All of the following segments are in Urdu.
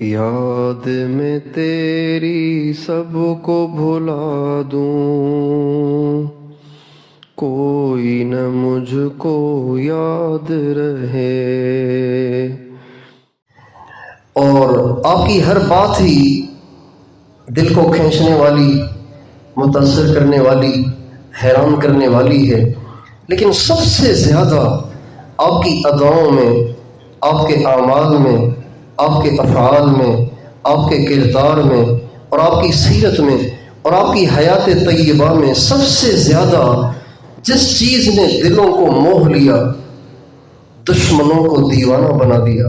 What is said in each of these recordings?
یاد میں تیری سب کو بھلا دوں، کوئی نہ مجھ کو یاد رہے۔ اور آپ کی ہر بات ہی دل کو کھینچنے والی، متاثر کرنے والی، حیران کرنے والی ہے، لیکن سب سے زیادہ آپ کی اداؤں میں، آپ کے اعمال میں، آپ کے افعال میں، آپ کے کردار میں، اور آپ کی سیرت میں، اور آپ کی حیات طیبہ میں سب سے زیادہ جس چیز نے دلوں کو موہ لیا، دشمنوں کو دیوانہ بنا دیا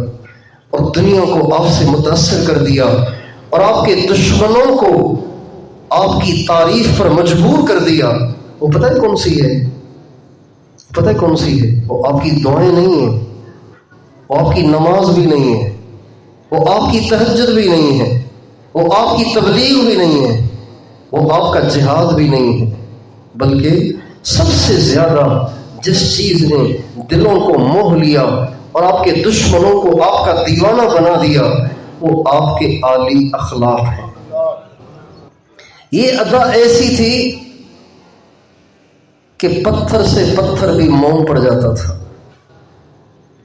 اور دنیا کو آپ سے متاثر کر دیا، اور آپ کے دشمنوں کو آپ کی تعریف پر مجبور کر دیا، وہ پتہ ہے کون سی ہے؟ پتہ ہے کون سی ہے؟ وہ آپ کی دعائیں نہیں ہیں، وہ آپ کی نماز بھی نہیں ہے، وہ آپ کی تہجد بھی نہیں ہے، وہ آپ کی تبلیغ بھی نہیں ہے، وہ آپ کا جہاد بھی نہیں ہے، بلکہ سب سے زیادہ جس چیز نے دلوں کو موہ لیا اور آپ کے دشمنوں کو آپ کا دیوانہ بنا دیا، وہ آپ کے عالی اخلاق ہیں۔ یہ ادا ایسی تھی کہ پتھر سے پتھر بھی موم پڑ جاتا تھا،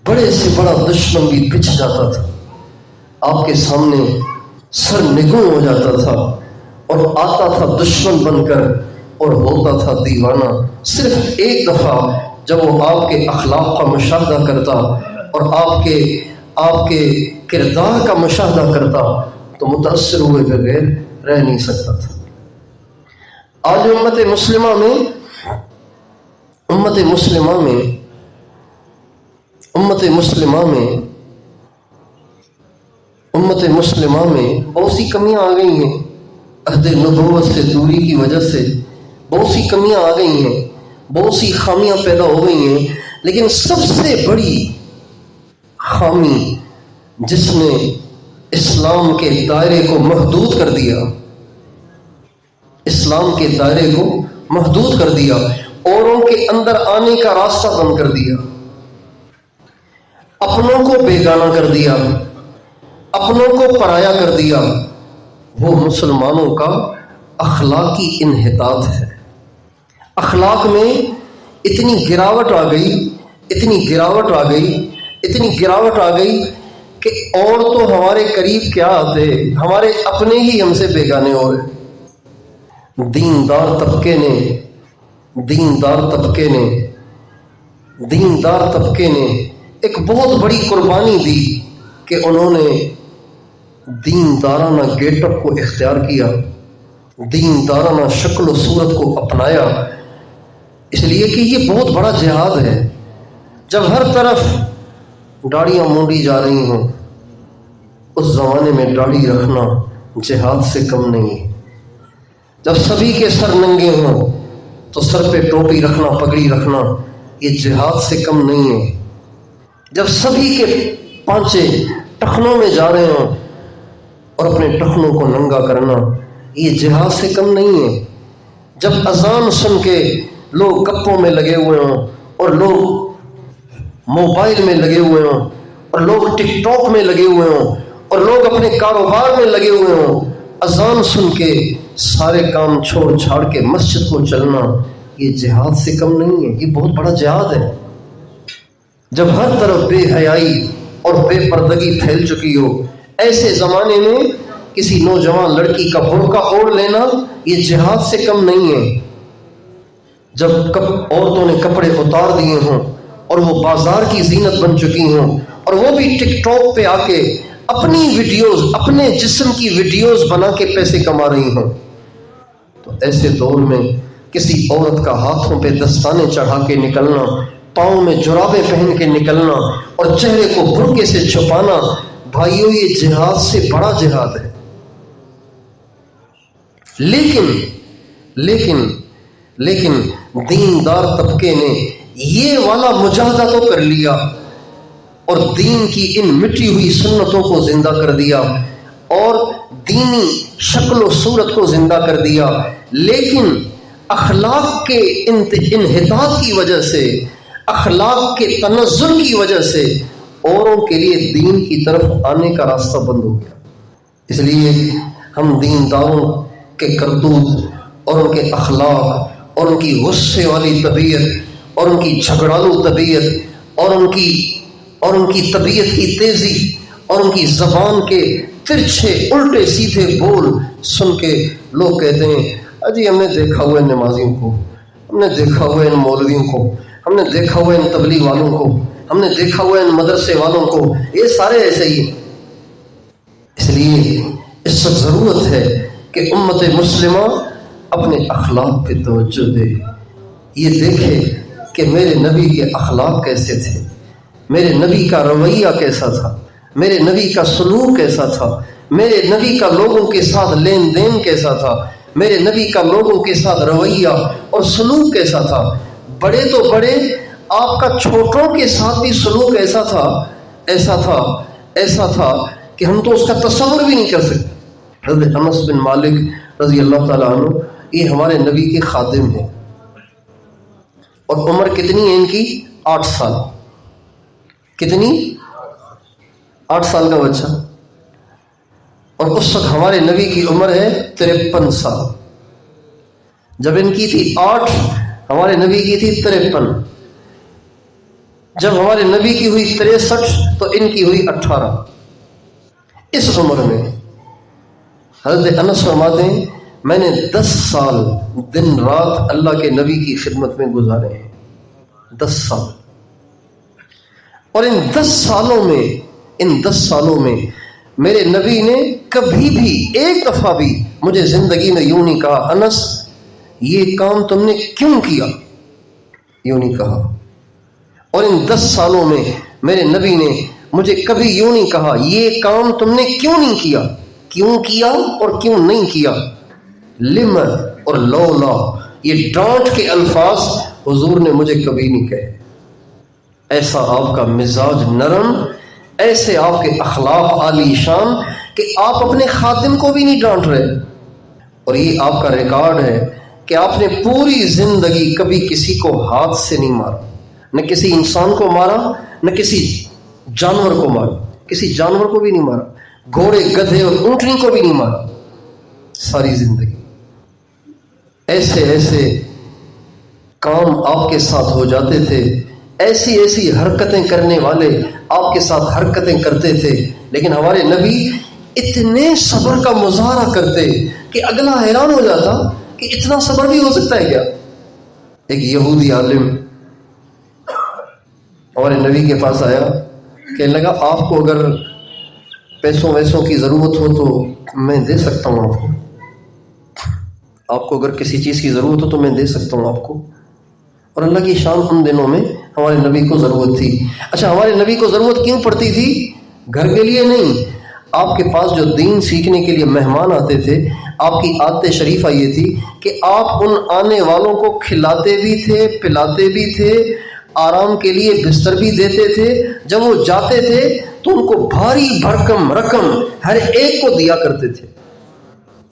بڑے سے بڑا دشمن بھی پچھ جاتا تھا، آپ کے سامنے سر نگوں ہو جاتا تھا، اور آتا تھا دشمن بن کر اور ہوتا تھا دیوانہ صرف ایک دفعہ جب وہ آپ کے اخلاق کا مشاہدہ کرتا اور آپ کے کردار کا مشاہدہ کرتا تو متاثر ہوئے بغیر رہ نہیں سکتا تھا۔ آج امت مسلمہ میں بہت سی کمیاں آ گئی ہیں، عہد نبوت سے دوری کی وجہ سے بہت سی کمیاں آ گئی ہیں، بہت سی خامیاں پیدا ہو گئی ہیں، لیکن سب سے بڑی خامی جس نے اسلام کے دائرے کو محدود کر دیا، اسلام کے دائرے کو محدود کر دیا، اوروں کے اندر آنے کا راستہ بند کر دیا، اپنوں کو بیگانہ کر دیا، اپنوں کو پرایا کر دیا، وہ مسلمانوں کا اخلاقی انحطاط ہے۔ اخلاق میں اتنی گراوٹ آ گئی کہ اور تو ہمارے قریب کیا آتے، ہمارے اپنے ہی ہم سے بیگانے ہو رہے۔ دیندار طبقے نے ایک بہت بڑی قربانی دی کہ انہوں نے دیندارانہ گیٹ اپ کو اختیار کیا، دیندارانہ شکل و صورت کو اپنایا، اس لیے کہ یہ بہت بڑا جہاد ہے۔ جب ہر طرف داڑیاں مونڈی جا رہی ہوں، اس زمانے میں داڑھی رکھنا جہاد سے کم نہیں ہے۔ جب سبھی کے سر ننگے ہوں تو سر پہ ٹوپی رکھنا، پگڑی رکھنا، یہ جہاد سے کم نہیں ہے۔ جب سبھی کے پانچے ٹخنوں میں جا رہے ہوں اور اپنے ٹخنوں کو ننگا کرنا، یہ جہاد سے کم نہیں ہے۔ جب اذان سن کے لوگ گپوں میں لگے ہوئے ہوں اور لوگ موبائل میں لگے ہوئے ہوں اور لوگ ٹک ٹاک میں لگے ہوئے ہوں اور لوگ اپنے کاروبار میں لگے ہوئے ہوں، اذان سن کے سارے کام چھوڑ چھاڑ کے مسجد کو چلنا، یہ جہاد سے کم نہیں ہے، یہ بہت بڑا جہاد ہے۔ جب ہر طرف بے حیائی اور بے پردگی پھیل چکی ہو، ایسے زمانے میں کسی نوجوان لڑکی کا برقع اوڑھ لینا یہ جہاد سے کم نہیں ہے۔ جب عورتوں نے کپڑے اتار دیے ہوں اور وہ بازار کی زینت بن چکی ہوں اور وہ بھی ٹک ٹاک پہ آ کے اپنی ویڈیوز، اپنے جسم کی ویڈیوز بنا کے پیسے کما رہی ہوں، تو ایسے دور میں کسی عورت کا ہاتھوں پہ دستانے چڑھا کے نکلنا، پاؤں میں جرابیں پہن کے نکلنا اور چہرے کو برقعے سے چھپانا، بھائیو یہ جہاد سے بڑا جہاد ہے۔ لیکن دیندار طبقے نے یہ والا مجاہدہ تو کر لیا اور دین کی ان مٹی ہوئی سنتوں کو زندہ کر دیا اور دینی شکل و صورت کو زندہ کر دیا، لیکن اخلاق کے انحطاط کی وجہ سے، اخلاق کے تنزل کی وجہ سے اوروں کے لیے دین کی طرف آنے کا راستہ بند ہو گیا۔ اس لیے ہم دینداروں کے کرتوت اور ان کے اخلاق اور ان کی غصے والی طبیعت اور ان کی جھگڑالو طبیعت اور ان کی طبیعت کی تیزی اور ان کی زبان کے ترچھے الٹے سیدھے بول سن کے لوگ کہتے ہیں اجی ہم نے دیکھا ہوا ان نمازیوں کو، ہم نے دیکھا ہوا ان مولویوں کو، ہم نے دیکھا ہوا ان تبلیغ والوں کو، ہم نے دیکھا ہوا ان مدرسے والوں کو، یہ سارے ایسے ہی ہیں۔ اس لیے اس وقت ضرورت ہے کہ امت مسلمہ اپنے اخلاق پہ توجہ دے، یہ دیکھے کہ میرے نبی کے اخلاق کیسے تھے، میرے نبی کا رویہ کیسا تھا، میرے نبی کا سلوک کیسا تھا، میرے نبی کا لوگوں کے ساتھ لین دین کیسا تھا، میرے نبی کا لوگوں کے ساتھ رویہ اور سلوک کیسا تھا۔ بڑے تو بڑے، آپ کا چھوٹوں کے ساتھ بھی سلوک ایسا تھا کہ ہم تو اس کا تصور بھی نہیں کر سکتے۔ حضرت انس بن مالک رضی اللہ تعالیٰ عنہ یہ ہمارے نبی کے خادم ہیں، اور عمر کتنی ہے ان کی؟ 8 سال۔ کتنی؟ 8 سال کا بچہ، اور اس وقت ہمارے نبی کی عمر ہے 53 سال۔ جب ان کی تھی 8، ہمارے نبی کی تھی 53۔ جب ہمارے نبی کی ہوئی 63 تو ان کی ہوئی 18۔ اس عمر میں حضرت انس فرماتے ہیں میں نے 10 سال دن رات اللہ کے نبی کی خدمت میں گزارے ہیں، 10 سال۔ اور ان 10 سالوں میں میرے نبی نے کبھی بھی ایک دفعہ بھی مجھے زندگی میں یوں نہیں کہا انس یہ کام تم نے کیوں کیا، یوں نہیں کہا۔ اور ان 10 سالوں میں میرے نبی نے مجھے کبھی یوں نہیں کہا یہ کام تم نے کیوں نہیں کیا، کیوں کیا اور کیوں نہیں کیا۔ لم اور لولا، یہ ڈانٹ کے الفاظ حضور نے مجھے کبھی نہیں کہے۔ ایسا آپ کا مزاج نرم، ایسے آپ کے اخلاق عالی شان کہ آپ اپنے خادم کو بھی نہیں ڈانٹ رہے۔ اور یہ آپ کا ریکارڈ ہے کہ آپ نے پوری زندگی کبھی کسی کو ہاتھ سے نہیں مارا، نہ کسی انسان کو مارا، نہ کسی جانور کو مارا، کسی جانور کو بھی نہیں مارا، گھوڑے گدھے اور اونٹنی کو بھی نہیں مارا ساری زندگی۔ ایسے کام آپ کے ساتھ ہو جاتے تھے، ایسی حرکتیں کرنے والے آپ کے ساتھ حرکتیں کرتے تھے، لیکن ہمارے نبی اتنے صبر کا مظاہرہ کرتے کہ اگلا حیران ہو جاتا کہ اتنا صبر بھی ہو سکتا ہے کیا۔ ایک یہودی عالم ہمارے نبی کے پاس آیا، کہنے لگا آپ کو اگر پیسوں ویسوں کی ضرورت ہو تو میں دے سکتا ہوں آپ کو اگر کسی چیز کی ضرورت ہو تو میں دے سکتا ہوں آپ کو۔ اور اللہ کی شان ان دنوں میں ہمارے نبی کو ضرورت تھی۔ اچھا ہمارے نبی کو ضرورت کیوں پڑتی تھی؟ گھر کے لیے نہیں، آپ کے پاس جو دین سیکھنے کے لیے مہمان آتے تھے، آپ کی عادت شریفہ یہ تھی کہ آپ ان آنے والوں کو کھلاتے بھی تھے، پلاتے بھی تھے، آرام کے لیے بستر بھی دیتے تھے۔ جب وہ جاتے تھے تو ان کو بھاری بھرکم رقم ہر ایک کو دیا کرتے تھے۔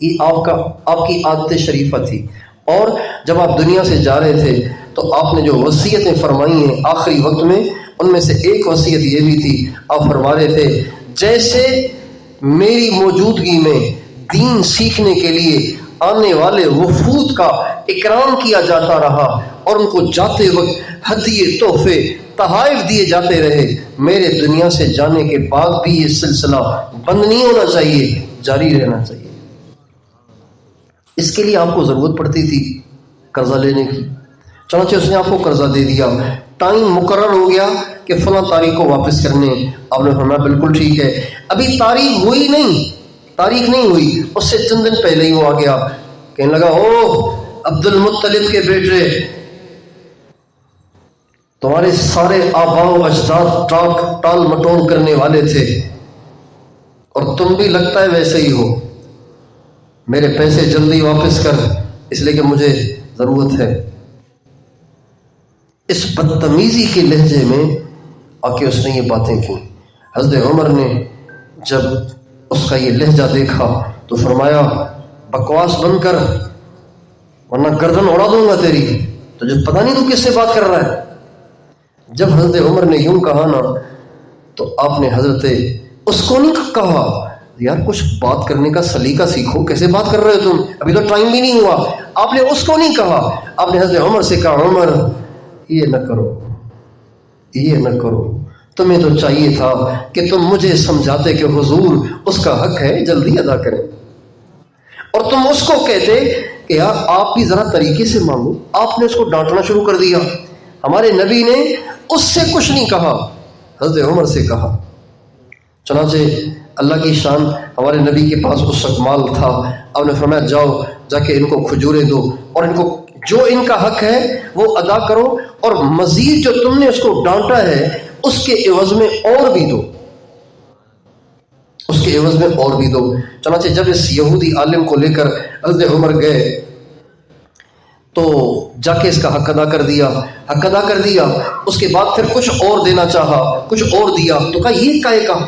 یہ آپ کی عادت شریفہ تھی۔ اور جب آپ دنیا سے جا رہے تھے تو آپ نے جو وصیتیں فرمائی ہیں آخری وقت میں، ان میں سے ایک وصیت یہ بھی تھی، آپ فرما رہے تھے جیسے میری موجودگی میں دین سیکھنے کے لیے آنے والے وفود کا اکرام کیا جاتا رہا اور ان کو جاتے وقت ہدیے تحفے تحائف دیے جاتے رہے، میرے دنیا سے جانے کے بعد بھی یہ سلسلہ بند نہیں ہونا چاہیے، جاری رہنا چاہیے۔ اس کے لیے آپ کو ضرورت پڑتی تھی قرضہ لینے کی، چنانچہ اس نے آپ کو قرضہ دے دیا، ٹائم مقرر ہو گیا کہ فلاں تاریخ کو واپس کرنے، آپ نے فرمایا بالکل ٹھیک ہے۔ ابھی تاریخ نہیں ہوئی، اس سے چند دن پہلے ہی وہ آ گیا، کہنے لگا او عبد المطلب کے بیٹے، تمہارے سارے آباء و اجداد ٹال مٹول کرنے والے تھے اور تم بھی لگتا ہے ویسے ہی ہو، میرے پیسے جلدی واپس کر، اس لیے کہ مجھے ضرورت ہے۔ اس بدتمیزی کے لہجے میں آ کے اس نے یہ باتیں کی۔ حضرت عمر نے جب اس کا یہ لہجہ دیکھا تو فرمایا بکواس بند کر ورنہ گردن اڑا دوں گا تیری، تجھے پتہ نہیں تو کس سے بات کر رہا ہے۔ جب حضرت عمر نے یوں کہا نا تو آپ نے حضرت اس کو نہیں کہا، یار کچھ بات کرنے کا سلیقہ سیکھو، کیسے بات کر رہے ہو تم، ابھی تو ٹائم بھی نہیں ہوا. آپ نے اس کو نہیں کہا، آپ نے حضرت عمر سے کہا عمر یہ نہ کرو، یہ نہ کرو، تمہیں تو چاہیے تھا کہ تم مجھے سمجھاتے کہ حضور اس کا حق ہے جلدی ادا کریں، اور تم اس کو کہتے کہ یار آپ بھی ذرا طریقے سے مانگو. آپ نے اس کو ڈانٹنا شروع کر دیا. ہمارے نبی نے اس سے کچھ نہیں کہا، حضرت عمر سے کہا. چنانچہ اللہ کی شان، ہمارے نبی کے پاس اس وقت مال تھا. آپ نے فرمایا جاؤ جا کے ان کو کھجوریں دو اور ان کو جو ان کا حق ہے وہ ادا کرو، اور مزید جو تم نے اس کو ڈانٹا ہے اس کے عوض میں اور بھی دو، اس کے عوض میں اور بھی دو. چنانچہ جب اس یہودی عالم کو لے کر حضرت عمر گئے تو جا کے اس کا حق ادا کر دیا، حق ادا کر دیا. اس کے بعد پھر کچھ اور دینا چاہا، کچھ اور دیا، تو کہا یہ کہے کا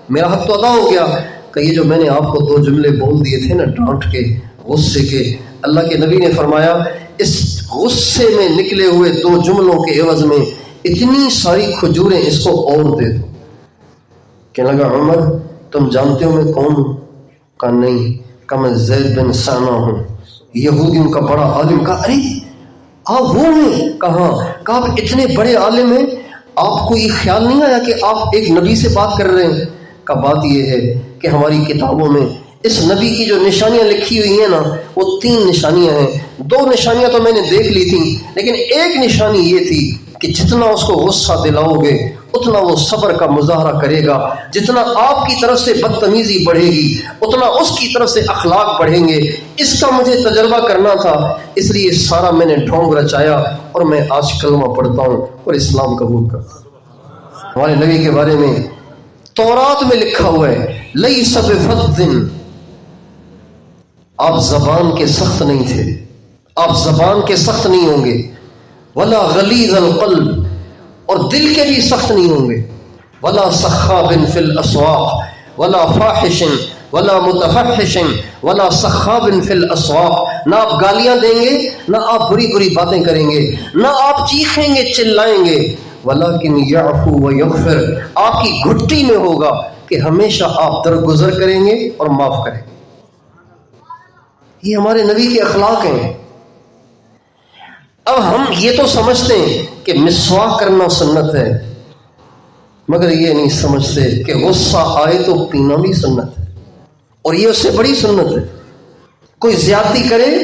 میرا حق تو ادا ہو گیا. کہ یہ جو میں نے آپ کو 2 جملے بول دیے تھے نا ڈانٹ کے، غصے کے، اللہ کے نبی نے فرمایا اس غصے میں نکلے ہوئے 2 جملوں کے عوض میں اتنی ساری کھجوریں اس کو اور دے دو. کہنے لگا عمر تم جانتے ہو میں کون ہوں؟ کہا نہیں. کہا میں زید بن سانہ ہوں، یہودیوں کا بڑا عالم. کہا ارے آپ وہ ہیں؟ کہا آپ اتنے بڑے عالم ہیں، آپ کو یہ خیال نہیں آیا کہ آپ ایک نبی سے بات کر رہے ہیں؟ کا بات یہ ہے کہ ہماری کتابوں میں اس نبی کی جو نشانیاں لکھی ہوئی ہیں نا وہ 3 نشانیاں ہیں. 2 نشانیاں تو میں نے دیکھ لی تھیں، لیکن ایک نشانی یہ تھی کہ جتنا اس کو غصہ دلاؤ گے اتنا وہ صبر کا مظاہرہ کرے گا، جتنا آپ کی طرف سے بدتمیزی بڑھے گی اتنا اس کی طرف سے اخلاق بڑھیں گے. اس کا مجھے تجربہ کرنا تھا، اس لیے سارا میں نے ڈھونگ رچایا اور میں آج کلمہ پڑھتا ہوں اور اسلام قبول کرتا ہوں. ہمارے نبی کے بارے میں تورات میں لکھا ہوا ہے لیس بفظ، آپ زبان کے سخت نہیں تھے، آپ زبان کے سخت نہیں ہوں گے، ولا غلیظ القلب، اور دل کے بھی سخت نہیں ہوں گے، ولا سخاب فی الاسواق ولا فاحش ولا متفحش ولا سخاب فی الاسواق. نہ آپ گالیاں دیں گے، نہ آپ بری بری باتیں کریں گے، نہ آپ چیخیں گے چلائیں گے، ولیکن یعفو ویغفر، آپ کی گھٹی میں ہوگا کہ ہمیشہ آپ درگزر کریں گے اور معاف کریں گے. یہ ہمارے نبی کے اخلاق ہیں. اب ہم یہ تو سمجھتے ہیں کہ مسواک کرنا سنت ہے، مگر یہ نہیں سمجھتے کہ غصہ آئے تو پینا بھی سنت ہے، اور یہ اس سے بڑی سنت ہے. کوئی زیادتی کرے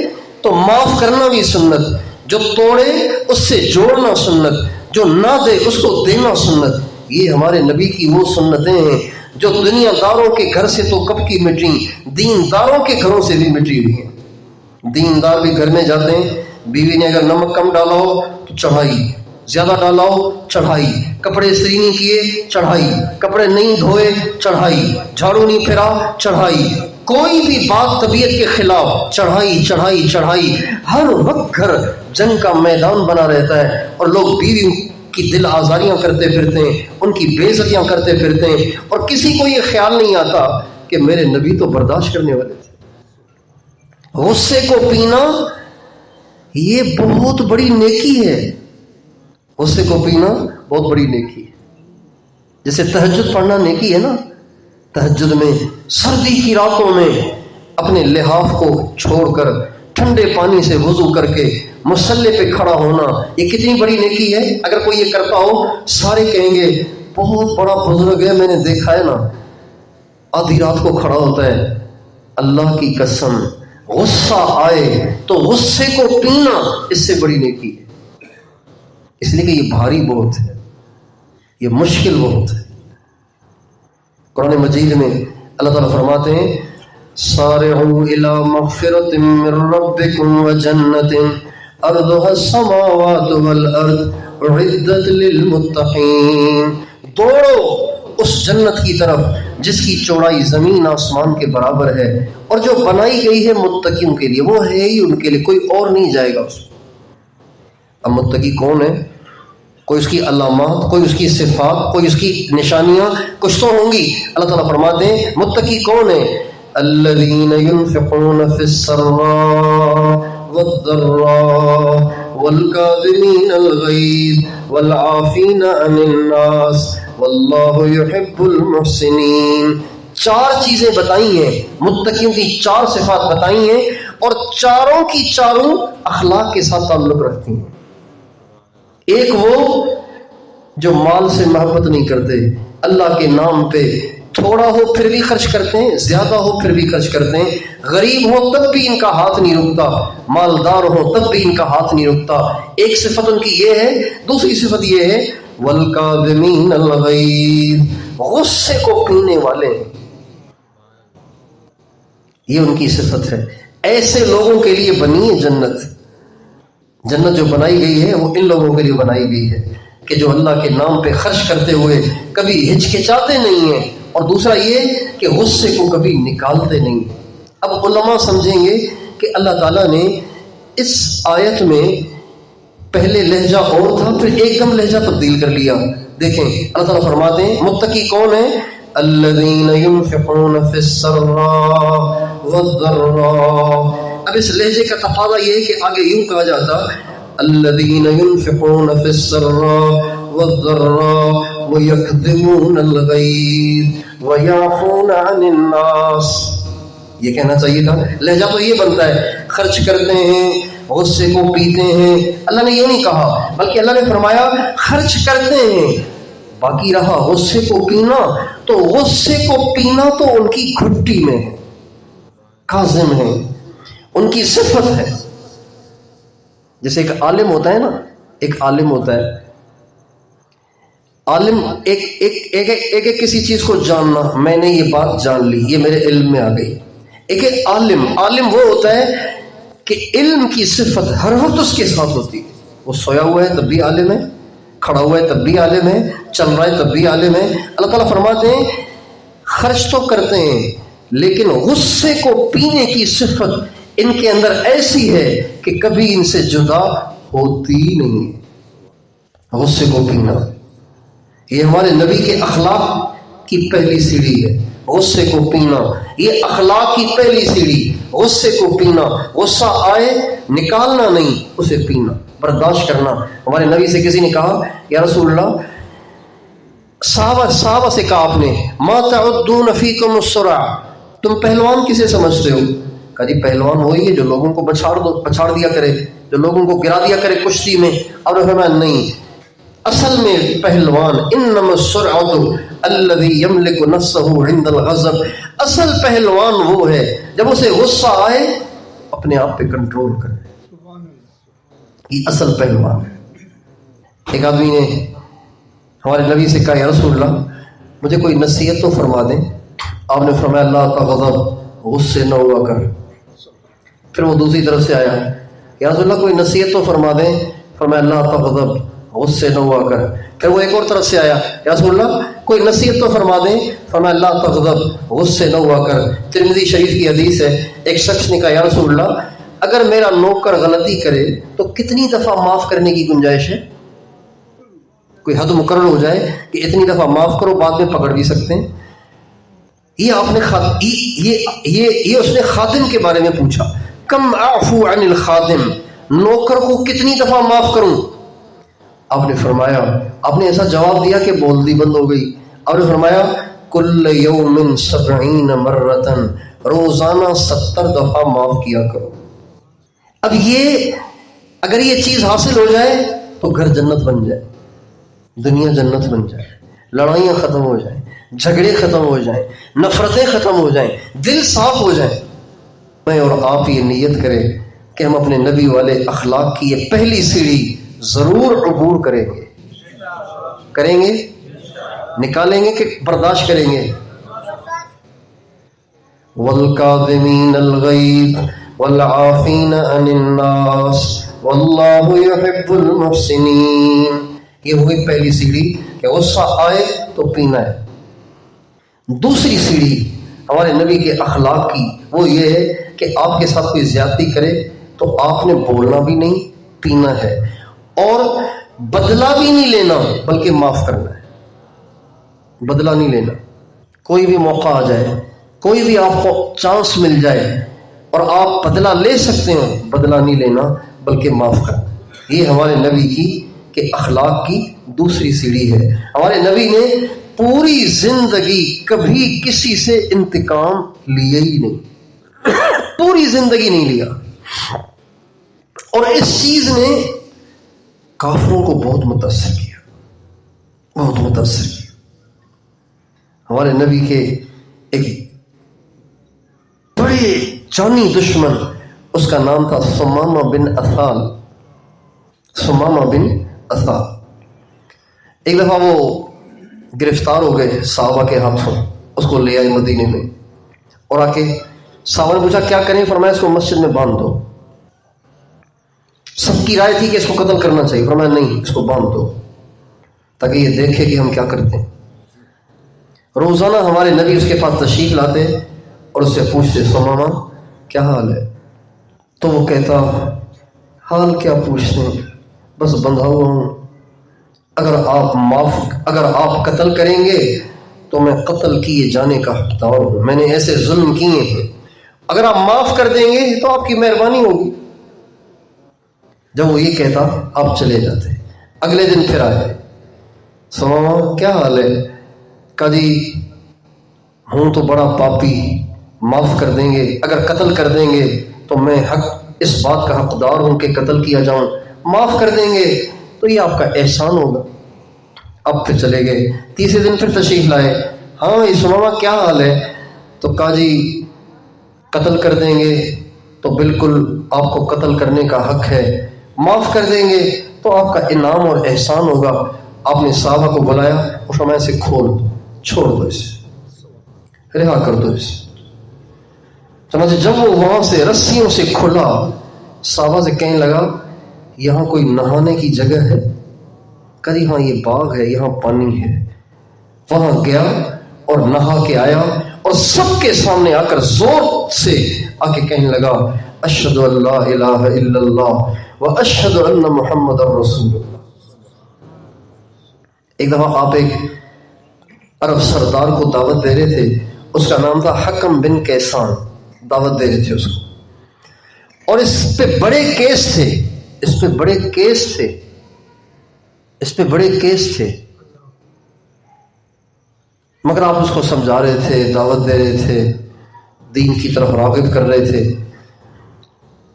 تو معاف کرنا بھی سنت، جو توڑے اس سے جوڑنا سنت، جو نہ دے اس کو دینا سنت. یہ ہمارے نبی کی وہ سنتیں ہیں جو دنیا داروں کے گھر سے تو کب کی مٹی، دینداروں کے گھروں سے بھی مٹی ہوئی ہیں. دیندار بھی گھر میں جاتے ہیں، بیوی نے اگر نمک کم ڈالا ہو تو چڑھائی، زیادہ ڈالا ہو چڑھائی، کپڑے استری نہیں کیے چڑھائی، کپڑے نہیں دھوئے چڑھائی، جھاڑو نہیں پھیرا چڑھائی، کوئی بھی بات طبیعت کے خلاف چڑھائی چڑھائی چڑھائی. ہر وقت گھر جنگ کا میدان بنا رہتا ہے اور لوگ بیوی کی دل آزاریاں کرتے پھرتے ہیں، ان کی بے عزتیاں کرتے پھرتے ہیں، اور کسی کو یہ خیال نہیں آتا کہ میرے نبی تو برداشت کرنے والے تھے. غصے کو پینا یہ بہت بڑی نیکی ہے، غصے کو پینا بہت بڑی نیکی ہے. جیسے تہجد پڑھنا نیکی ہے نا، تہجد میں سردی کی راتوں میں اپنے لحاف کو چھوڑ کر ٹھنڈے پانی سے وضو کر کے مصلی پہ کھڑا ہونا، یہ کتنی بڑی نیکی ہے. اگر کوئی یہ کرتا ہو سارے کہیں گے بہت بڑا بزرگ ہے، میں نے دیکھا ہے نا آدھی رات کو کھڑا ہوتا ہے. اللہ کی قسم غصہ آئے تو غصے کو پینا اس سے بڑی نیکی ہے، اس لیے کہ یہ بھاری بہت ہے، یہ مشکل بہت ہے. قرآن مجید میں اللہ تعالیٰ فرماتے ہیں سارعوا الی مغفرۃ من ربکم وجنۃ ارضها السماوات والارض اعدت للمتقین. دوڑو اس جنت کی طرف جس کی چوڑائی زمین آسمان کے برابر ہے اور جو بنائی گئی ہے متقیوں کے لیے، وہ ہے ہی ان کے لیے، کوئی اور نہیں جائے گا اس میں. اب متقی کون ہے؟ کوئی اس کی علامات، کوئی اس کی صفات، کوئی اس کی نشانیاں کچھ تو ہوں گی. اللہ تعالیٰ فرماتے ہیں متقی کون ہے؟ الذین ينفقون فی السراء والضراء والکاظمین الغیظ والعافین عن الناس واللہ یحب المحسنین. 4 چیزیں بتائی ہیں، متقیوں کی 4 صفات بتائی ہیں، اور چاروں کی چاروں اخلاق کے ساتھ تعلق رکھتی ہیں۔ ایک وہ جو مال سے محبت نہیں کرتے، اللہ کے نام پہ تھوڑا ہو پھر بھی خرچ کرتے ہیں، زیادہ ہو پھر بھی خرچ کرتے ہیں، غریب ہو تب بھی ان کا ہاتھ نہیں رکتا، مالدار ہو تب بھی ان کا ہاتھ نہیں رکتا۔ ایک صفت ان کی یہ ہے۔ دوسری صفت یہ ہے والکاظمین الغیظ، غصے کو پینے والے ہیں، یہ ان کی صفت ہے۔ ایسے لوگوں کے لیے بنی ہے جنت۔ جنت جو بنائی گئی ہے وہ ان لوگوں کے لیے بنائی گئی ہے کہ جو اللہ کے نام پہ خرچ کرتے ہوئے کبھی ہچکچاتے نہیں ہیں، اور دوسرا یہ کہ غصے کو کبھی نکالتے نہیں۔ اب علماء سمجھیں گے کہ اللہ تعالیٰ نے اس آیت میں پہلے لہجہ اور تھا، پھر ایک دم لہجہ تبدیل کر لیا۔ دیکھیں اللہ تعالیٰ فرماتے ہیں متقی کون ہیں؟ الذین ينفقون فی السراء والضراء۔ اب اس لہجے کا تقاضا یہ ہے کہ آگے یوں کہا جاتا الذین ينفقون فی السراء والضراء ویکظمون الغیظ ویعفون عن الناس، یہ کہنا چاہیے تھا۔ لہجہ تو یہ بنتا ہے خرچ کرتے ہیں، غصے کو پیتے ہیں۔ اللہ نے یہ نہیں کہا، بلکہ اللہ نے فرمایا خرچ کرتے ہیں۔ باقی رہا غصے کو پینا، تو غصے کو پینا تو ان کی گھٹی میں ہے، کاظم ہے، ان کی صفت ہے۔ جیسے ایک عالم ہوتا ہے نا، ایک عالم ہوتا ہے، عالم ایک کسی چیز کو جاننا، میں نے یہ بات جان لی، یہ میرے علم میں آ گئی۔ ایک عالم وہ ہوتا ہے کہ علم کی صفت ہر وقت اس کے ساتھ ہوتی ہے۔ وہ سویا ہوا ہے تب بھی عالم ہے، کھڑا ہوا ہے تب بھی عالم ہے، چل رہا ہے تب بھی عالم ہے۔ اللہ تعالیٰ فرماتے ہیں خرچ تو کرتے ہیں لیکن غصے کو پینے کی صفت ان کے اندر ایسی ہے کہ کبھی ان سے جدا ہوتی نہیں ہے۔ غصے کو پینا یہ ہمارے نبی کے اخلاق کی پہلی سیڑھی ہے۔ غصے کو پینا یہ اخلاق کی پہلی سیڑھی، غصے کو پینا، غصہ آئے نکالنا نہیں، اسے پینا، برداشت کرنا۔ ہمارے نبی سے کسی نے کہا یا رسول اللہ، صحابہ سے کہا آپ نے ما تعدون فیکم السرع، تم پہلوان کسے سمجھتے ہو؟ کہا جی پہلوان وہی ہے جو لوگوں کو پچھاڑ دیا کرے، جو لوگوں کو گرا دیا کرے کشتی میں۔ اور فرمایا نہیں، اصل میں پہلوان انما السرعۃ الذی یملک نفسہ عند الغضب، اصل پہلوان وہ ہے جب اسے غصہ آئے اپنے آپ پہ کنٹرول کرے، یہ اصل پہلوان ہے۔ ایک آدمی نے ہمارے نبی سے کہا یا رسول اللہ مجھے کوئی نصیحت تو فرما دیں۔ آپ نے فرمایا اللہ کا غضب، غصے نہ ہوا کر۔ پھر وہ دوسری طرف سے آیا یا رسول اللہ کوئی نصیحت تو فرما دیں۔ فرمایا اللہ کا غضب، غصے نہ ہوا کر۔ پھر وہ ایک اور طرف سے آیا یا رسول اللہ کوئی نصیحت تو فرما دیں۔ فرمایا اللہ کا غضب، غصے نہ ہوا کر۔ ترمذی شریف کی حدیث ہے، ایک شخص نے کہا یا رسول اللہ اگر میرا نوکر غلطی کرے تو کتنی دفعہ معاف کرنے کی گنجائش ہے؟ کوئی حد مقرر ہو جائے کہ اتنی دفعہ معاف کرو، بعد میں پکڑ بھی سکتے ہیں۔ یہ آپ نے یہ اس نے خادم کے بارے میں پوچھا، کم اعفو عن الخادم، نوکر کو کتنی دفعہ معاف کروں؟ آپ نے فرمایا، آپ نے ایسا جواب دیا کہ بولتی بند ہو گئی۔ آپ نے فرمایا کل یوم 70 مرتن، روزانہ 70 دفعہ معاف کیا کرو۔ اب یہ اگر یہ چیز حاصل ہو جائے تو گھر جنت بن جائے، دنیا جنت بن جائے، لڑائیاں ختم ہو جائیں، جھگڑے ختم ہو جائیں، نفرتیں ختم ہو جائیں، دل صاف ہو جائیں۔ میں اور آپ یہ نیت کریں کہ ہم اپنے نبی والے اخلاق کی یہ پہلی سیڑھی ضرور عبور کریں گے، نکالیں گے کہ برداشت کریں گے۔ والکاظمین الغیظ والعافین عن الناس واللہ یحب المحسنین، یہ ہوئی پہلی سیڑھی کہ غصہ آئے تو پینا ہے۔ دوسری سیڑھی ہمارے نبی کے اخلاق کی وہ یہ ہے کہ آپ کے ساتھ کوئی زیادتی کرے تو آپ نے بولنا بھی نہیں، پینا ہے، اور بدلہ بھی نہیں لینا بلکہ معاف کرنا ہے۔ بدلہ نہیں لینا، کوئی بھی موقع آ جائے، کوئی بھی آپ کو چانس مل جائے اور آپ بدلہ لے سکتے ہیں، بدلہ نہیں لینا بلکہ معاف کرنا۔ یہ ہمارے نبی کی کہ اخلاق کی دوسری سیڑھی ہے۔ ہمارے نبی نے پوری زندگی کبھی کسی سے انتقام لیا ہی نہیں، پوری زندگی نہیں لیا، اور اس چیز نے کافروں کو بہت متاثر کیا، بہت متاثر کیا۔ ہمارے نبی کے ایک بڑے جانی دشمن، اس کا نام تھا ثمامہ بن اثال، ثمامہ بن اثال۔ ایک دفعہ وہ گرفتار ہو گئے صحابہ کے ہاتھوں، اس کو لے آئے مدینے میں، اور آ کے صحابہ نے پوچھا کیا کریں؟ فرمایا اس کو مسجد میں باندھ دو۔ سب کی رائے تھی کہ اس کو قتل کرنا چاہیے، فرمایا نہیں، اس کو باندھ دو تاکہ یہ دیکھے کہ ہم کیا کرتے ہیں۔ روزانہ ہمارے نبی اس کے پاس تشریف لاتے اور اس سے پوچھتے ثمامہ کیا حال ہے؟ تو وہ کہتا حال کیا پوچھتے ہیں، بس بندھا ہوا ہوں، اگر آپ قتل کریں گے تو میں قتل کیے جانے کا حقدار ہوں، میں نے ایسے ظلم کیے ہیں، اگر آپ معاف کر دیں گے تو آپ کی مہربانی ہوگی۔ جب وہ یہ کہتا آپ چلے جاتے۔ اگلے دن پھر آئے، ثمامہ کیا حال ہے؟ کہا جی ہوں تو بڑا پاپی، معاف کر دیں گے، اگر قتل کر دیں گے تو میں اس بات کا حقدار ہوں کہ قتل کیا جاؤں، معاف کر دیں گے تو یہ آپ کا احسان ہوگا۔ اب پھر چلے گئے، تیسرے دن پھر تشریف لائے، ہاں یہ ثمامہ کیا حال ہے؟ تو کہا جی قتل کر دیں گے تو بالکل آپ کو قتل کرنے کا حق ہے، معاف کر دیں گے تو آپ کا انعام اور احسان ہوگا۔ آپ نے صحابہ کو بلایا اور فرمایا سے کھول دو، چھوڑ دو اسے، رہا کر دو اسے۔ سمجھے جب وہ وہاں سے رسیوں سے کھلا، صحابہ سے کہنے لگا یہاں کوئی نہانے کی جگہ ہے؟ کہا جی ہاں یہ باغ ہے، یہاں پانی ہے۔ وہاں گیا اور نہا کے آیا، اور سب کے سامنے آ کر زور سے آ کے کہنے لگا اشہد ان لا الہ الا اللہ و اشہد ان محمد رسول اللہ۔ ایک دفعہ آپ ایک عرب سردار کو دعوت دے رہے تھے، اس کا نام تھا حکم بن کیسان، دعوت دے رہے تھے اس کو، اور اس پہ بڑے کیس تھے، اس پہ بڑے کیس تھے، اس پہ بڑے کیس تھے، مگر آپ اس کو سمجھا رہے تھے، دعوت دے رہے تھے، دین کی طرف راغب کر رہے تھے۔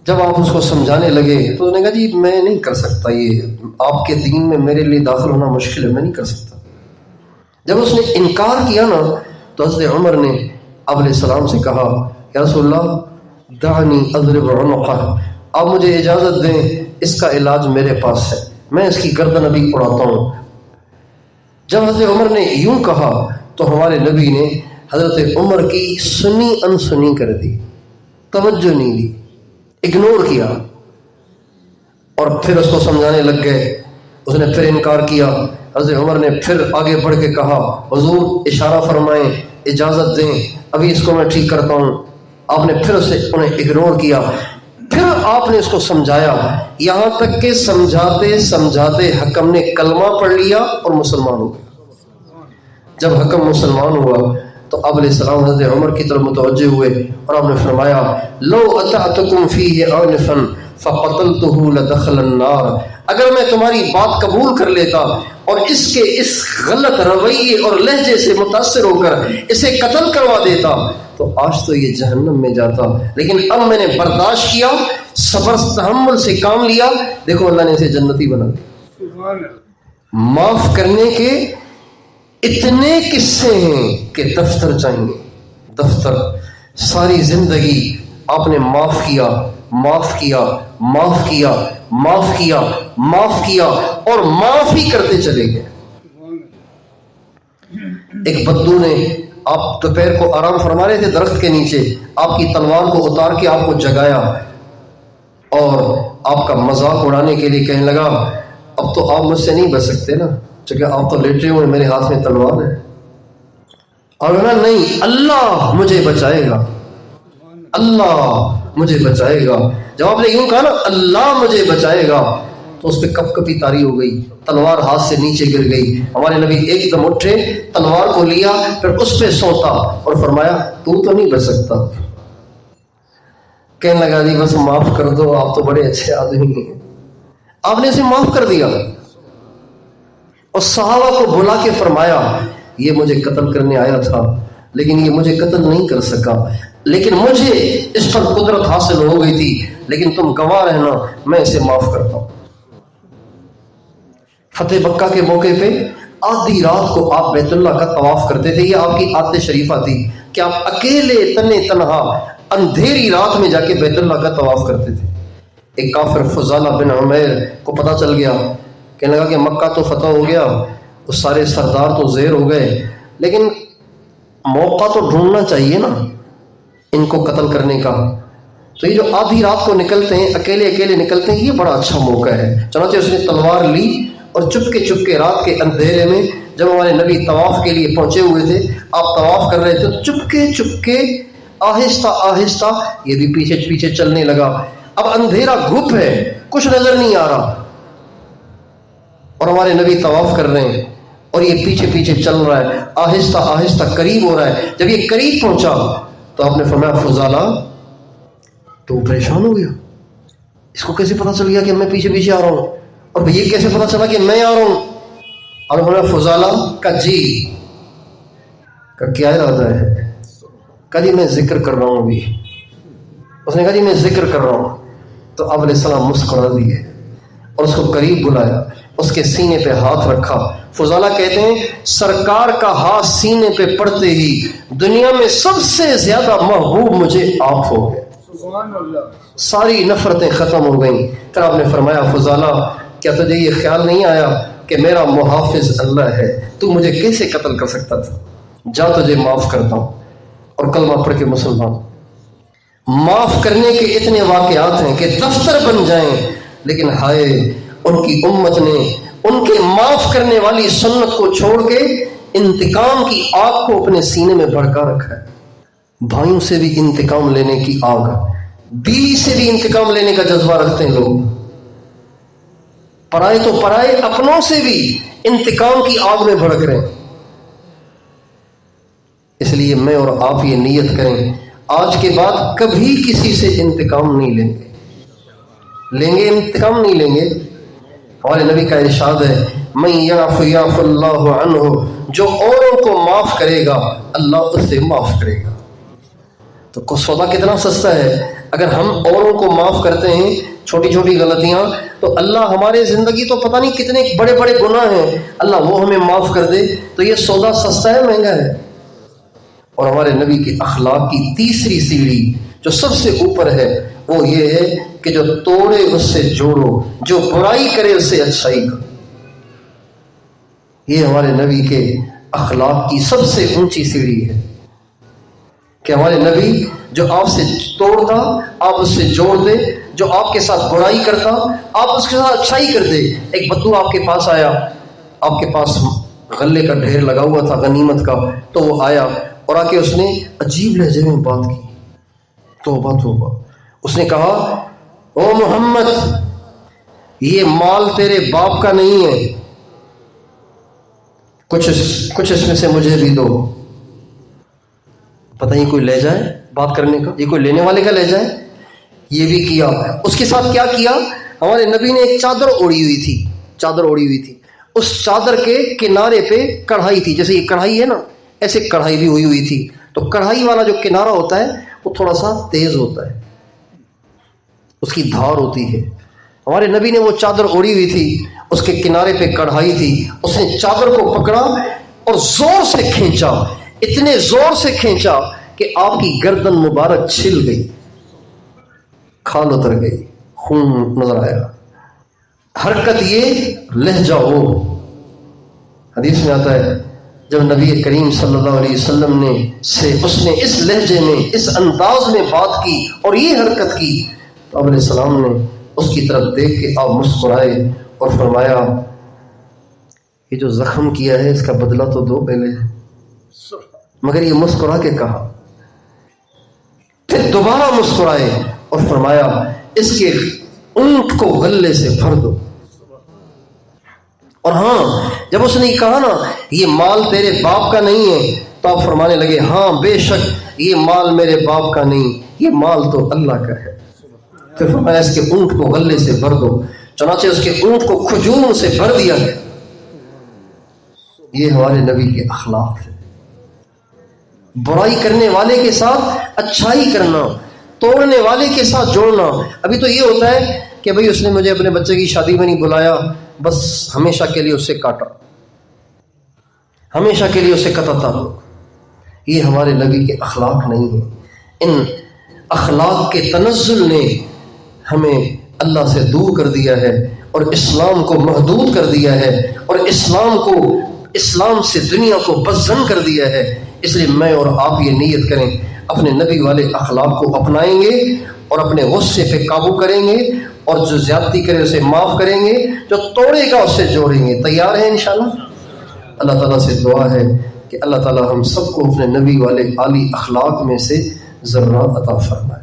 جب آپ اس کو سمجھانے لگے تو اس نے کہا جی میں نہیں کر سکتا، یہ آپ کے دین میں میرے لیے داخل ہونا مشکل ہے، میں نہیں کر سکتا۔ جب اس نے انکار کیا نا تو حضرت عمر نے آپ علیہ السلام سے کہا یا رسول اللہ دعنی اضرب عنقہ، آپ مجھے اجازت دیں، اس کا علاج میرے پاس ہے، میں اس کی گردن ابھی اڑاتا ہوں۔ جب حضرت عمر نے یوں کہا تو ہمارے نبی نے حضرت عمر کی سنی انسنی کر دی، توجہ نہیں دی، اگنور کیا، اور پھر اس کو سمجھانے لگ گئے۔ اس نے پھر انکار کیا، حضرت عمر نے پھر آگے بڑھ کے کہا حضور اشارہ فرمائیں، اجازت دیں، ابھی اس کو میں ٹھیک کرتا ہوں۔ آپ نے پھر انہیں اگنور کیا، پھر آپ نے اس کو سمجھایا، یہاں تک کہ سمجھاتے سمجھاتے حکم نے کلمہ پڑھ لیا اور مسلمان ہو گیا۔ جب حکم مسلمان ہوا تو آپ علیہ السلام حضرت عمر کی طرف متوجہ ہوئے اور آپ نے فرمایا لو اطعتکم فیہ آنفا فقتلتہ لدخل النار، اگر میں تمہاری بات قبول کر لیتا اور اس کے اس غلط رویے اور لہجے سے متاثر ہو کر اسے قتل کروا دیتا تو آج تو یہ جہنم میں جاتا، لیکن اب میں نے برداشت کیا، صبر تحمل سے کام لیا، دیکھو اللہ نے اسے جنتی بنا دیا۔ معاف کرنے کے اتنے قصے ہیں کہ دفتر چاہیے، دفتر۔ ساری زندگی آپ نے معاف کیا، معاف کیا، معاف کیا، معاف کیا، معاف کیا، اور معاف ہی کرتے چلے گئے۔ ایک بدو نے، آپ دوپہر کو آرام فرما رہے تھے درخت کے نیچے، آپ کی تلوار کو اتار کے آپ کو جگایا اور آپ کا مذاق اڑانے کے لیے کہنے لگا اب تو آپ مجھ سے نہیں بچ سکتے نا، چونکہ آپ تو لیٹے ہوئے، میرے ہاتھ میں تلوار ہے۔ اور نا نہیں، اللہ مجھے بچائے گا، اللہ مجھے بچائے گا۔ جب آپ نے یوں کہا نا اللہ مجھے بچائے گا تو اس پہ کپ کپی طاری ہو گئی، تلوار ہاتھ سے نیچے گر گئی۔ ہمارے نبی ایک دم اٹھے، تلوار کو لیا، پھر اس پہ سوتا اور فرمایا تو نہیں بچ سکتا۔ کہنے لگا جی بس معاف کر دو، آپ تو بڑے اچھے آدمی ہیں۔ آپ نے اسے معاف کر دیا اور صحابہ کو بلا کے فرمایا یہ مجھے قتل کرنے آیا تھا لیکن یہ مجھے قتل نہیں کر سکا، لیکن مجھے اس پر قدرت حاصل ہو گئی تھی، لیکن تم گواہ رہنا میں اسے معاف کرتا ہوں۔ فتح مکہ کے موقع پہ آدھی رات کو آپ بیت اللہ کا طواف کرتے تھے، یہ آپ کی عادت شریفہ تھی کہ آپ اکیلے تنہا اندھیری رات میں جا کے بیت اللہ کا طواف کرتے تھے۔ ایک کافر فضالہ بن عمیر کو پتہ چل گیا، کہنے لگا کہ مکہ تو فتح ہو گیا، وہ سارے سردار تو زیر ہو گئے، لیکن موقع تو ڈھونڈنا چاہیے نا ان کو قتل کرنے کا۔ تو یہ جو آدھی رات کو نکلتے ہیں، اکیلے نکلتے ہیں، یہ بڑا اچھا موقع ہے۔ چنانچہ اس نے تلوار لی اور چپکے رات کے اندھیرے میں، جب ہمارے نبی طواف کے لیے پہنچے ہوئے تھے، آپ طواف کر رہے تھے، تو چپکے آہستہ یہ بھی پیچھے چلنے لگا۔ اب اندھیرا گھپ ہے، کچھ نظر نہیں آ رہا، اور ہمارے نبی طواف کر رہے ہیں اور یہ پیچھے چل رہا ہے، آہستہ قریب ہو رہا ہے۔ جب یہ قریب پہنچا تو آپ نے فرمایا فضالہ تو پریشان ہو گیا، اس کو کیسے پتا چل گیا کہ میں پیچھے آ رہا ہوں، اور یہ کیسے پتا چلا کہ میں آ رہا ہوں؟ اور فرمایا فضالہ کا جی کا کیا ارادہ ہے؟ کہا جی میں ذکر کر رہا ہوں ابھی۔ اس نے کہا جی میں ذکر کر رہا ہوں۔ تو آپ علیہ السلام مسکرا دیے اور اس کو قریب بلایا، اس کے سینے پہ ہاتھ رکھا۔ فضالہ کہتے ہیں سرکار کا ہاتھ سینے پہ پڑتے ہی دنیا میں سب سے زیادہ محبوب مجھے آپ ہو گئے، ساری نفرتیں ختم ہو گئیں۔ پھر آپ نے فرمایا فضالہ کیا تجھے یہ خیال نہیں آیا کہ میرا محافظ اللہ ہے، تو مجھے کیسے قتل کر سکتا تھا؟ جا تجھے معاف کرتا ہوں، اور کلمہ پڑھ کے مسلمان۔ معاف کرنے کے اتنے واقعات ہیں کہ دفتر بن جائیں، لیکن ہائے ان کی امت نے ان کے معاف کرنے والی سنت کو چھوڑ کے انتقام کی آگ کو اپنے سینے میں بھڑکا رکھا ہے۔ بھائیوں سے بھی انتقام لینے کی آگ، بیوی سے بھی انتقام لینے کا جذبہ رکھتے ہیں لوگ، پرائے تو پرائے اپنوں سے بھی انتقام کی آگ میں بھڑک رہے ہیں۔ اس لیے میں اور آپ یہ نیت کریں آج کے بعد کبھی کسی سے انتقام نہیں لیں گے انتقام نہیں لیں گے۔ ہمارے نبی کا ارشاد ہے من یعف یعف اللہ عنہ، جو اوروں کو معاف کرے گا اللہ اس سے معاف کرے گا۔ تو سودا کتنا سستا ہے، اگر ہم اوروں کو معاف کرتے ہیں چھوٹی چھوٹی غلطیاں، تو اللہ ہمارے زندگی تو پتہ نہیں کتنے بڑے بڑے گناہ ہیں، اللہ وہ ہمیں معاف کر دے، تو یہ سودا سستا ہے مہنگا ہے۔ اور ہمارے نبی کے اخلاق کی تیسری سیڑھی جو سب سے اوپر ہے وہ یہ ہے کہ جو توڑے اس سے جوڑو، جو برائی کرے اس سے اچھائی کرو۔ یہ ہمارے نبی کے اخلاق کی سب سے اونچی سیڑھی ہے کہ ہمارے نبی جو آپ سے توڑتا آپ اس سے جوڑ دے، جو آپ کے ساتھ برائی کرتا آپ اس کے ساتھ اچھائی کر دے۔ ایک بدو آپ کے پاس آیا، آپ کے پاس غلے کا ڈھیر لگا ہوا تھا غنیمت کا، تو وہ آیا اور آ کے اس نے عجیب لہجے میں بات کی، توبہ، اس نے کہا او محمد یہ مال تیرے باپ کا نہیں ہے، کچھ اس میں سے مجھے بھی دو۔ پتہ نہیں کوئی لہجہ ہے بات کرنے کا، یہ کوئی لینے والے کا لہجہ ہے۔ یہ بھی کیا، اس کے ساتھ کیا کیا، ہمارے نبی نے ایک چادر اوڑھی ہوئی تھی، اس چادر کے کنارے پہ کڑھائی تھی، جیسے یہ کڑھائی ہے نا ایسے کڑھائی بھی ہوئی تھی، تو کڑھائی والا جو کنارہ ہوتا ہے وہ تھوڑا سا تیز ہوتا ہے، اس کی دھار ہوتی ہے۔ ہمارے نبی نے وہ چادر اوڑھی ہوئی تھی، اس کے کنارے پہ کڑھائی تھی، اس نے چادر کو پکڑا اور زور سے کھینچا، اتنے زور سے کھینچا کہ آپ کی گردن مبارک چھل گئی، کھال اتر گئی، خون نظر آیا۔ حرکت یہ لہجہ ہو، حدیث میں آتا ہے جب نبی کریم صلی اللہ علیہ وسلم نے اس نے اس لہجے میں اس انداز میں بات کی اور یہ حرکت کی، تو آپ علیہ السلام نے اس کی طرف دیکھ کے آپ مسکرائے اور فرمایا یہ جو زخم کیا ہے اس کا بدلہ تو دو پہلے، مگر یہ مسکرا کے کہا۔ پھر دوبارہ مسکرائے اور فرمایا اس کے اونٹ کو غلے سے بھر دو۔ اور ہاں جب اس نے کہا نا یہ مال تیرے باپ کا نہیں ہے، تو آپ فرمانے لگے ہاں بے شک یہ مال میرے باپ کا نہیں، یہ مال تو اللہ کا ہے۔ پھر فرمایا اس کے اونٹ کو غلے سے بھر دو، چنانچہ اس کے اونٹ کو کھجور سے بھر دیا گیا۔ یہ ہمارے نبی کے اخلاق تھے. برائی کرنے والے کے ساتھ اچھائی کرنا، توڑنے والے کے ساتھ جوڑنا. ابھی تو یہ ہوتا ہے کہ بھئی اس نے مجھے اپنے بچے کی شادی میں نہیں بلایا، بس ہمیشہ کے لیے اس سے کاٹا، ہمیشہ کے لیے اسے قطع تعلق. یہ ہمارے نبی کے اخلاق نہیں ہیں. ان اخلاق کے تنزل نے ہمیں اللہ سے دور کر دیا ہے اور اسلام کو محدود کر دیا ہے اور اسلام سے دنیا کو بدظن کر دیا ہے. اس لیے میں اور آپ یہ نیت کریں، اپنے نبی والے اخلاق کو اپنائیں گے اور اپنے غصے پہ قابو کریں گے، اور جو زیادتی کرے اسے معاف کریں گے، جو توڑے گا اسے جوڑیں گے. تیار ہیں انشاءاللہ؟ اللہ تعالیٰ سے دعا ہے کہ اللہ تعالیٰ ہم سب کو اپنے نبی والے عالی اخلاق میں سے ذرہ عطا فرمائے.